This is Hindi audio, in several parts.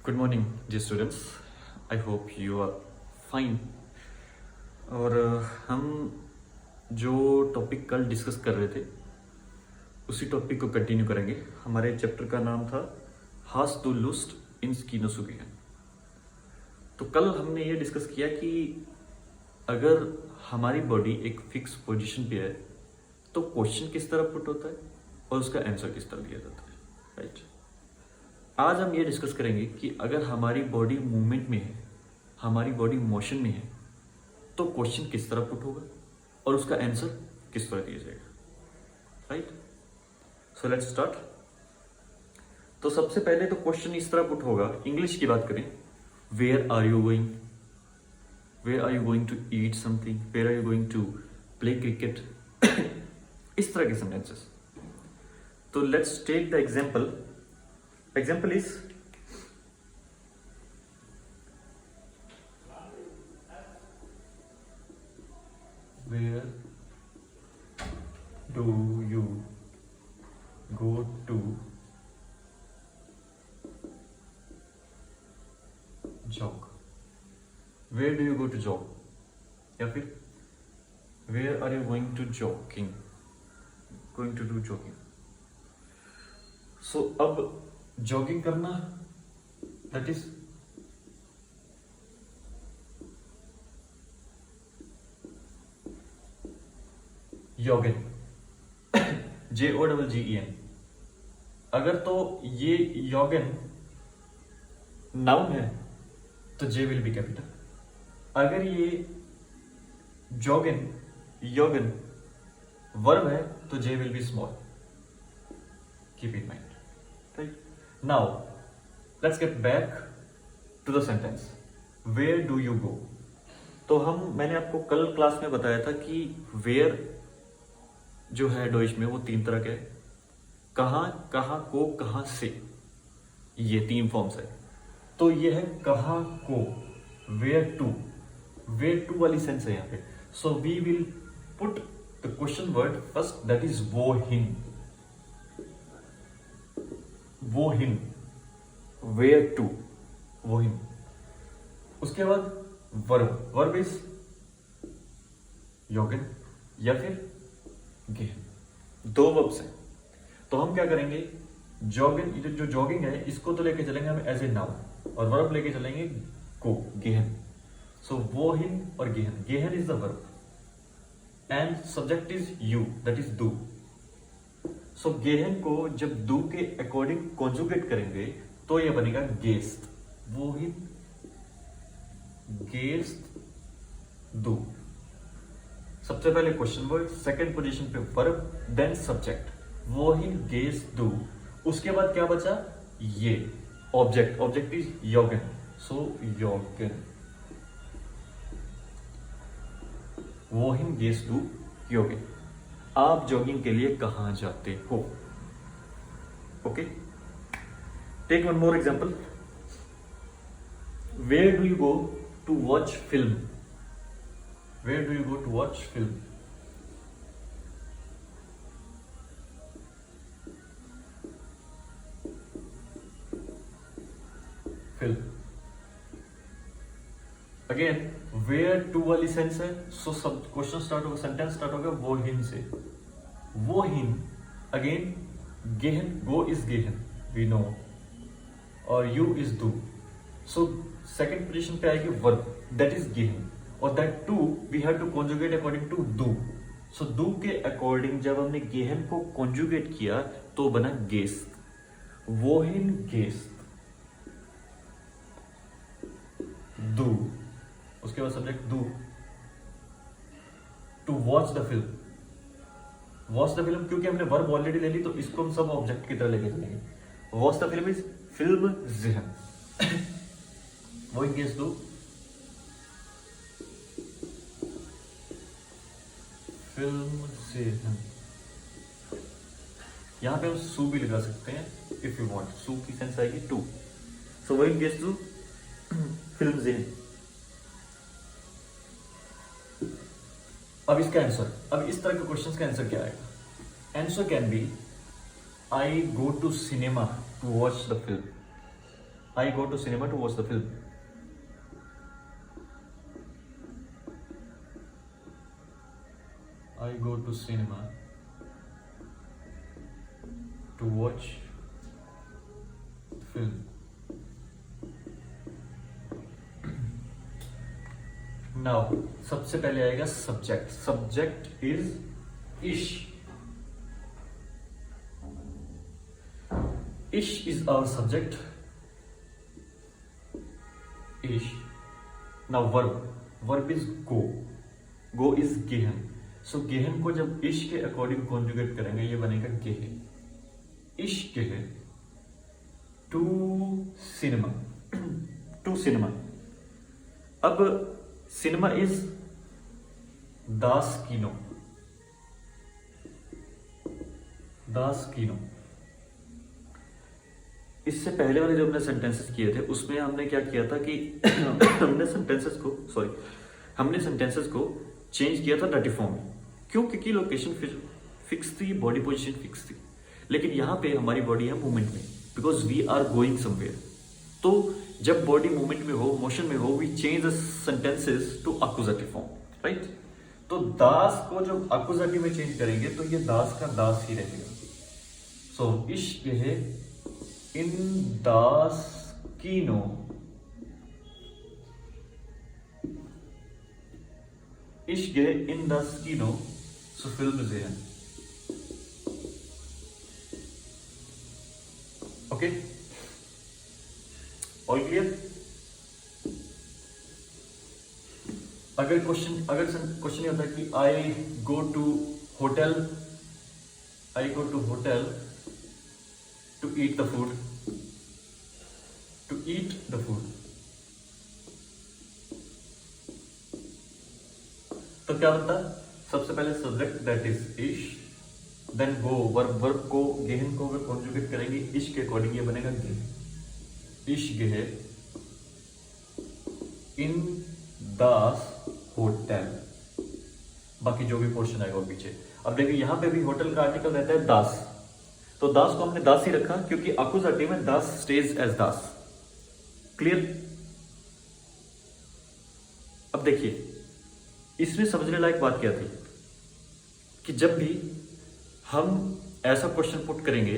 गुड मॉर्निंग जी students, I hope you are fine. और हम जो टॉपिक कल डिस्कस कर रहे थे उसी टॉपिक को कंटिन्यू करेंगे। हमारे चैप्टर का नाम था हास दू लुस्ट इन स्किनोसुगियन। तो कल हमने ये डिस्कस किया कि अगर हमारी बॉडी एक फिक्स पोजीशन पे है तो क्वेश्चन किस तरह पुट होता है और उसका आंसर किस तरह दिया जाता है, राइट। आज हम ये डिस्कस करेंगे कि अगर हमारी बॉडी मूवमेंट में है, हमारी बॉडी मोशन में है, तो क्वेश्चन किस तरह पुट होगा और उसका आंसर किस तरह दिया जाएगा, राइट। So let's start. तो सबसे पहले तो क्वेश्चन इस तरह पुट होगा, इंग्लिश की बात करें, where are you going, where are you going to eat something, where are you going to play cricket, इस तरह के सेंटेंसेस। तो let's take the example. Example is, where do you go to jog? Where do you go to jog? या फिर where are you going to jogging? Going to do jogging. So अब जॉगिंग करना दैट इज योगिन, JOGGEN। अगर तो ये योगिन नाउन है तो J विल बी कैपिटल। अगर ये जोगिन योगिन वर्ब है तो J will be small. Keep in mind, right. Now, let's get back to the sentence. Where do you go? तो मैंने आपको कल क्लास में बताया था कि where जो है डोइश में वो तीन तरह के है, कहाँ, कहाँ को, कहाँ से, ये तीन फॉर्म्स है। तो ये है कहाँ को, where to वाली सेंस है यहाँ पे। So we will put the question word first, that is wohin। वोहिन, वेयर टू, वोहिन। उसके बाद वर्ब, वर्ब इज योगिन या फिर गेहन, दो वर्ब्स हैं। तो हम क्या करेंगे, जॉगिंग, जो जॉगिंग है इसको तो लेके चलेंगे हम एज ए नाउन और वर्ब लेके चलेंगे को, गेहन। सो वोहिन और गेहन, गेहन is the verb and subject is you, that is दू। सो गेहन को जब दू के अकॉर्डिंग कॉन्जुगेट करेंगे तो ये बनेगा गेस्ट, वोहिन गेस्ट दू। सबसे पहले क्वेश्चन वर्ड, सेकंड पोजीशन पे वर्ब, देन सब्जेक्ट, वोहिन गेस्ट दू। उसके बाद क्या बचा, ये ऑब्जेक्ट, ऑब्जेक्ट इज योगन। सो योगन, वोहिन गेस्ट दू योगन। आप जॉगिंग के लिए कहां जाते हो? Okay, take one more example. Where do you go to watch film? Where do you go to watch film? Film again where to वाली सेंस है। सो सब क्वेश्चन स्टार्ट होगा, सेंटेंस स्टार्ट होगा वो हिन से। वो हिन अगेन गेहन, गो इज गेहन वी नो, और यू इज दू। सो सेकेंड पोजीशन पे आएगी वर्ब, दैट इज गेहन, और that too we have to conjugate according to दू। सो दू के अकॉर्डिंग जब हमने गेहन को कॉन्जुगेट किया तो बना गेस्ट, वो हिन गेस्ट दू। उसके बाद सब्जेक्ट दू, to watch the film. Watch the film क्योंकि हमने वर्ब ऑलरेडी ले ली तो इसको हम सब ऑब्जेक्ट की तरह लेके चलेंगे। Watch the film is film ज़ेहन, वो इंगेज दू, फिल्म ज़ेहन। यहां पे हम सू भी लगा सकते हैं इफ यू वांट, सू की सेंस आएगी टू। सो वो इंगेज दू फिल्म ज़ेहन। अब इसका आंसर, अब इस तरह के क्वेश्चंस का आंसर क्या आएगा? Answer can be I go to cinema to watch the film. I go to cinema to watch the film. I go to cinema to watch film. Now, सबसे पहले आएगा सब्जेक्ट. सब्जेक्ट इज इश. इश इज आवर सब्जेक्ट. इश. Now verb is go. Go is गेहन. सो गेहन को जब इश के अकॉर्डिंग कॉन्जुगेट करेंगे ये बनेगा गेहे. इश गेहे टू सिनेमा. To cinema. अब सिनेमा इज दास कीनो. दास कीनो. इससे पहले वाले जो हमने सेंटेंसेस किए थे उसमें हमने क्या किया था कि हमने सेंटेंसेस को चेंज किया था डाटी फॉर्म में. क्यों? क्योंकि लोकेशन फिक्स थी, बॉडी पोजीशन फिक्स थी. लेकिन यहां पे हमारी बॉडी है मूवमेंट में, because we are going somewhere. तो जब बॉडी मूवमेंट में हो, मोशन में हो, we change the sentences to accusative form, right. तो दास को जब अक्यूजेटिव में चेंज करेंगे तो ये दास का दास ही रहेगा. सो इश्क है इन दास कीनो. इश्क है इन दास कीनो. सो फिल्म है. Okay, all clear. अगर क्वेश्चन ये होता है कि I go to hotel to eat the food. तो क्या होता है? सबसे पहले सब्जेक्ट दैट इज इश, देन गो. वर्ब को गेहन को अगर कॉन्जुगेट करेंगे इश के अकॉर्डिंग ये बनेगा गे. इश गे इन दास होटल. बाकी जो भी पोर्शन आएगा वो पीछे. अब देखिए यहां पे भी होटल का आर्टिकल रहता है दास. तो दास को हमने दास ही रखा क्योंकि अक्यूजेटिव में दास स्टेज एज दास. क्लियर. अब देखिए इसमें समझने लायक बात क्या थी कि जब भी हम ऐसा क्वेश्चन पुट करेंगे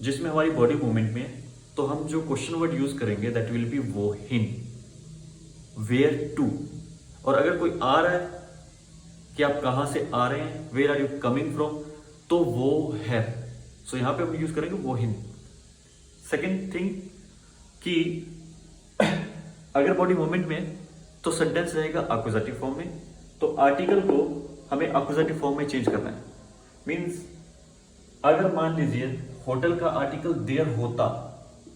जिसमें हमारी बॉडी मूवमेंट में, तो हम जो क्वेश्चन वर्ड यूज करेंगे दैट विल बी वो हिन, वेयर टू. और अगर कोई आ रहा है कि आप कहां से आ रहे हैं, where are you coming from, तो वो है. सो यहां पे हम यूज करेंगे वो हिन. सेकेंड थिंग कि अगर बॉडी मूवमेंट में तो सेंटेंस रहेगा अक्यूजेटिव फॉर्म में. तो आर्टिकल को हमें अक्यूजेटिव फॉर्म में चेंज करना है. मींस अगर मान लीजिए होटल का आर्टिकल देयर होता,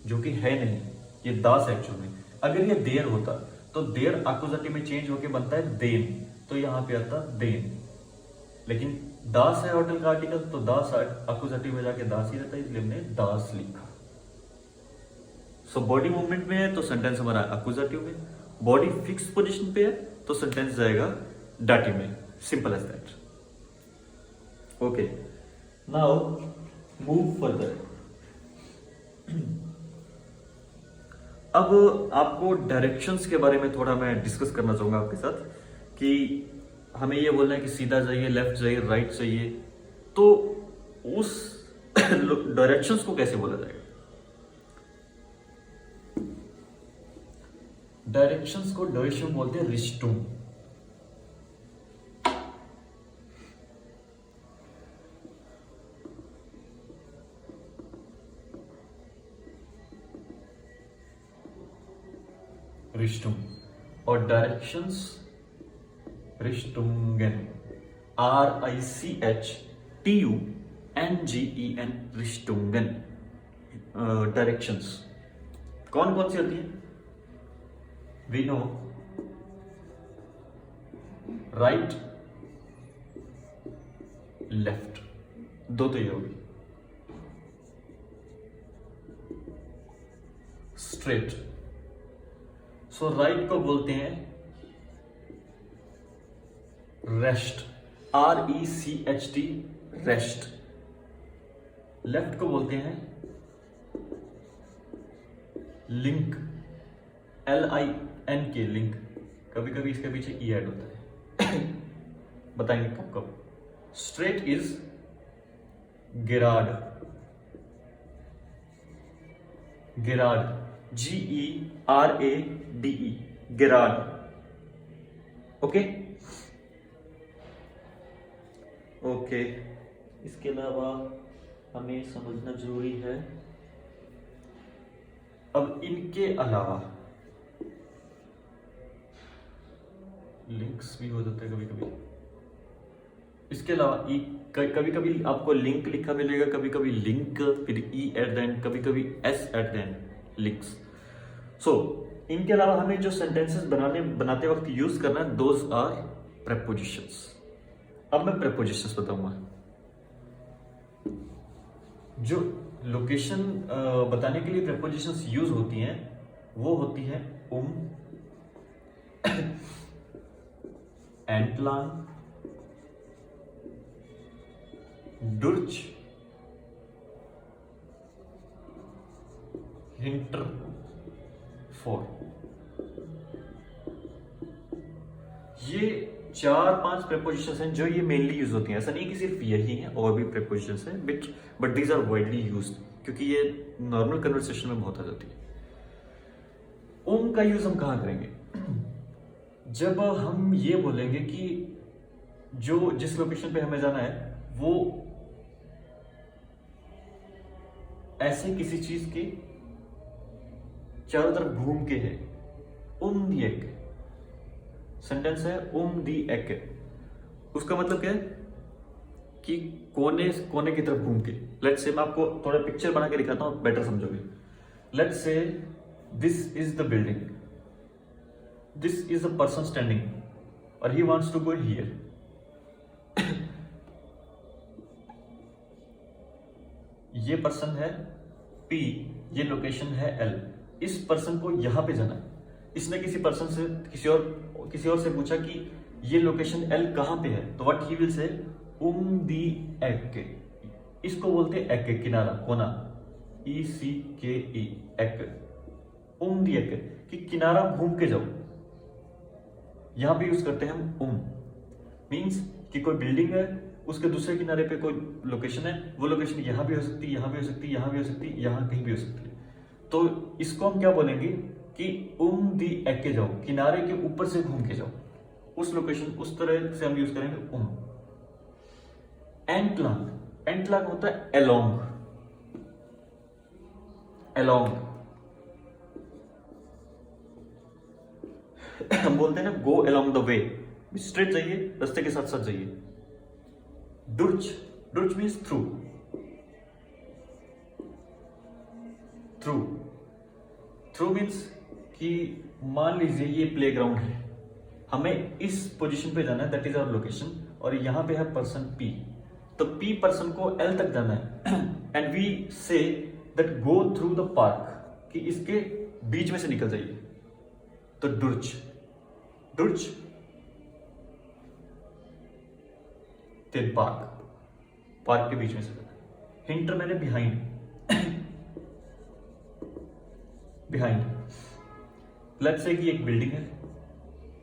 जो कि है नहीं, ये दास एक्चुअल में, अगर ये देयर होता तो देयर अक्यूजेटिव में चेंज होके बनता है देन. तो यहां पे आता देन. लेकिन दास है होटल का आर्टिकल, तो दास अक्यूजेटिव में जाके दास ही रहता है, इसलिए हमने दास लिखा. सो बॉडी मूवमेंट में है तो सेंटेंस हमारा अक्यूजेटिव में. बॉडी फिक्स पोजीशन पे है तो सेंटेंस जाएगा डाटिव में. Simple as that. Okay, now move further. अब आपको डायरेक्शंस के बारे में थोड़ा मैं डिस्कस करना चाहूंगा आपके साथ कि हमें ये बोलना है कि सीधा जाइए, लेफ्ट जाइए, राइट जाइए. तो उस डायरेक्शंस को कैसे बोला जाएगा? डायरेक्शंस को डॉइश में बोलते हैं रिस्टुम. रिस्टुम. और डायरेक्शंस रिस्टुंगन. RICHTUNGEN. रिस्टुंगन. डायरेक्शंस कौन कौन सी होती है? We know right, left. दो तो ये होगी. स्ट्रेट. सो राइट को बोलते हैं रेस्ट. RECHT, rest. लेफ्ट को बोलते हैं लिंक, LINK, लिंक, कभी कभी इसके पीछे ई ऐड होता है बताएंगे कब कब। स्ट्रेट इज गेरार्ड, गेरार्ड, GERADE, गेरार्ड। ओके ओके, इसके अलावा हमें समझना जरूरी है, अब इनके अलावा लिंक्स भी हो जाता है कभी कभी। इसके अलावा कभी कभी आपको लिंक लिखा मिलेगा, कभी कभी लिंक, फिर ई एट द एंड, कभी कभी s at the end, links. So इनके अलावा हमें जो सेंटेंसेस बनाते वक्त यूज करना है, दोज आर प्रेपोजिशंस। अब मैं प्रेपोजिशंस बताऊंगा। जो लोकेशन बताने के लिए प्रेपोजिशंस यूज होती हैं वो होती है एंटलांग, डुर्च, हिंटर, फोर। ये 4-5 प्रेपोजिशंस हैं जो ये मेनली यूज होती हैं। ऐसा नहीं कि सिर्फ यही हैं, और भी प्रेपोजिशंस हैं, but these are widely used, क्योंकि ये नॉर्मल कन्वर्सेशन में बहुत आ जाती है। का यूज हम कहां करेंगे? जब हम ये बोलेंगे कि जो जिस लोकेशन पे हमें जाना है वो ऐसे किसी चीज के चारों तरफ घूम के है। दी एक सेंटेंस है, दी एक। उसका मतलब क्या है कि कोने कोने की तरफ घूम के। लेट्स से मैं आपको थोड़ा पिक्चर बना के दिखाता हूं, बेटर समझोगे। Let's say this is the building, this is a person standing और he wants to go here. ये पर्सन है P, ये लोकेशन है L। इस पर्सन को यहां पे जाना है। इसने किसी पर्सन से किसी और से पूछा कि ये लोकेशन L कहां पे है, तो व्हाट ही विल से दी एक। इसको बोलते हैं एक, किनारा, कोना, ECKE, एक। दी एक कि किनारा घूम के जाओ। यहां पे यूज करते हैं हम मींस कि कोई बिल्डिंग है, उसके दूसरे किनारे पे कोई लोकेशन है, वो लोकेशन यहां भी हो सकती है, यहां भी हो सकती है, यहां भी हो सकती है, यहां कहीं भी हो सकती है। तो इसको हम क्या बोलेंगे कि दी एक के जाओ, किनारे के ऊपर से घूम के जाओ। उस लोकेशन, उस तरह से हम यूज करेंगे एंटलांग, एंटलांग होता है एलोंग, एलोंग। हम बोलते हैं ना go along the way, straight जाइए, रास्ते के साथ साथ जाइए। डुर्च, डुर्च means through, through, through means कि मान लीजिए ये प्लेग्राउंड है, हमें इस पोजीशन पे जाना है, दैट इज आवर लोकेशन, और यहां पे है पर्सन P। तो P पर्सन को L तक जाना है and we say that go through the park, कि इसके बीच में से निकल जाइए। तो डुर्च, डुर्च फिर पार्क, पार्क के बीच में से जाना। हिंटर मैंने बिहाइंड, बिहाइंड। लेट्स से कि एक बिल्डिंग है,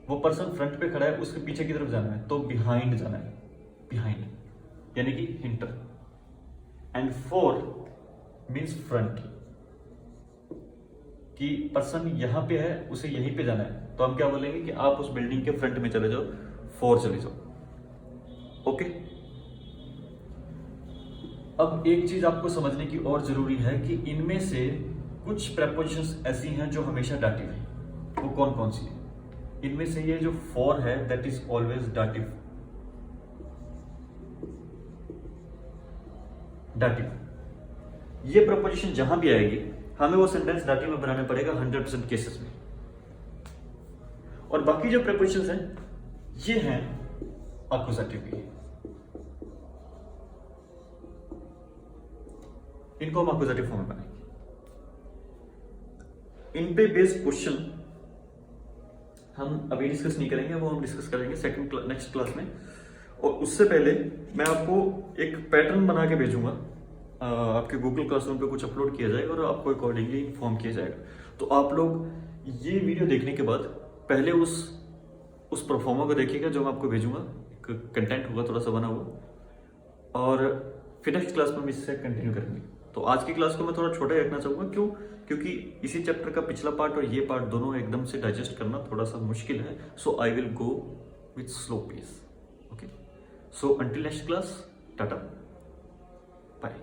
वो पर्सन फ्रंट पे खड़ा है, उसके पीछे की तरफ जाना है, तो बिहाइंड जाना है, बिहाइंड यानी कि hinter. And four means front, कि पर्सन यहां पे है, उसे यहीं पे जाना है, तो हम क्या बोलेंगे कि आप उस बिल्डिंग के फ्रंट में चले जाओ, फोर चले जाओ। ओके। अब एक चीज आपको समझने की और जरूरी है कि इनमें से कुछ प्रेपोजिशंस ऐसी हैं जो हमेशा डाटिव है। वो कौन कौन सी है? इनमें से ये जो फॉर है that is always dative, dative. ये प्रेपोजिशन जहां भी आएगी हमें वो सेंटेंस डाटिव में बनाना पड़ेगा 100% केसेस में। और बाकी जो प्रेपोजिशंस हैं ये हैं एक्यूजेटिव की, इनको हम एक्यूजेटिव फॉर्म में बनाएंगे। इन पे बेस्ड क्वेश्चन हम अभी डिस्कस नहीं करेंगे, वो हम डिस्कस करेंगे नेक्स्ट क्लास में। और उससे पहले मैं आपको एक पैटर्न बना के भेजूंगा आपके गूगल क्लासरूम पे कुछ अपलोड किया जाएगा और आपको अकॉर्डिंगली इन्फॉर्म किया जाएगा। तो आप लोग ये वीडियो देखने के बाद पहले उस परफॉर्मर को देखिएगा जो मैं आपको भेजूंगा, एक कंटेंट होगा थोड़ा सा बना हुआ, और फिर नेक्स्ट क्लास में हम इससे कंटिन्यू करेंगे। तो आज की क्लास को मैं थोड़ा छोटा ही रखना चाहूँगा, क्यों? क्योंकि इसी चैप्टर का पिछला पार्ट और ये पार्ट दोनों एकदम से डाइजेस्ट करना थोड़ा सा मुश्किल है। So I will go with slow pace. Okay, so until next class, tata, bye.